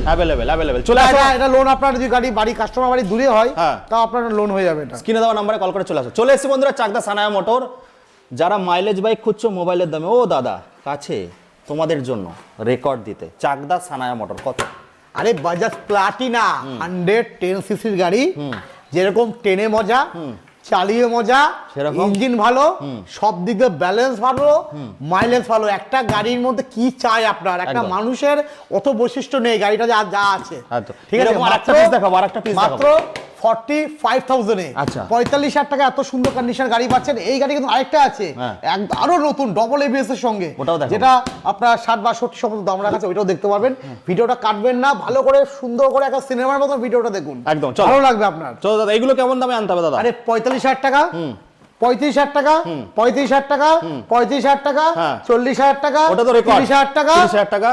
Available চলে আসো। এটা লোন আপনার যদি বাড়ি কাস্টমার বাড়ি দূরে হয় তাও আপনার লোন হয়ে যাবে। এটা স্ক্রিনে দেওয়া নাম্বারে কল করে চলে আসো। চলে এসেছি বন্ধুরা চাকদা সানায়া মোটর। যারা মাইলেজ বাইক খুঁজছো মোবাইলের দামে, ও দাদা কাছে তোমাদের জন্য রেকর্ড দিতে চাকদা সানায়া মোটর কত? আরে বাজাজ প্লাটিনা 110 সিসির গাড়ি, যেরকম টেনে মজা, চালিয়ে মজা, ইঞ্জিন ভালো, সব দিক দিয়ে ব্যালেন্স ভালো, মাইলেজ ভালো। একটা গাড়ির মধ্যে কি চাই আপনার? একটা মানুষের অত বৈশিষ্ট্য নেই গাড়িটা যা আছে। ঠিক আছে, আরেকটা পিস দেখাবো, আরেকটা পিস দেখাবো। মাত্র 45,000 এ 45,000 টাকা এত সুন্দর কন্ডিশন গাড়ি পাচ্ছেন। এই গাড়ি কিন্তু আরেকটা আছে আরো নতুন ডবল এবিএস এর সঙ্গে, যেটা আপনার 60-62 সমস্ত দাম রাখা আছে, ওইটাও দেখতে পারবেন। ভিডিওটা কাটবেন না, ভালো করে সুন্দর করে একটা সিনেমার মতো ভিডিওটা দেখুন, একদম ভালো লাগবে আপনার। চলো দাদা, এগুলো কেমন দামে আনতে হবে দাদা? আরে 45,000 টাকা, 35,000 টাকা, 35,000 টাকা, 35,000 টাকা, 40,000 টাকা, ওটা তো রেকর্ড, 30,000 টাকা, 30,000 টাকা।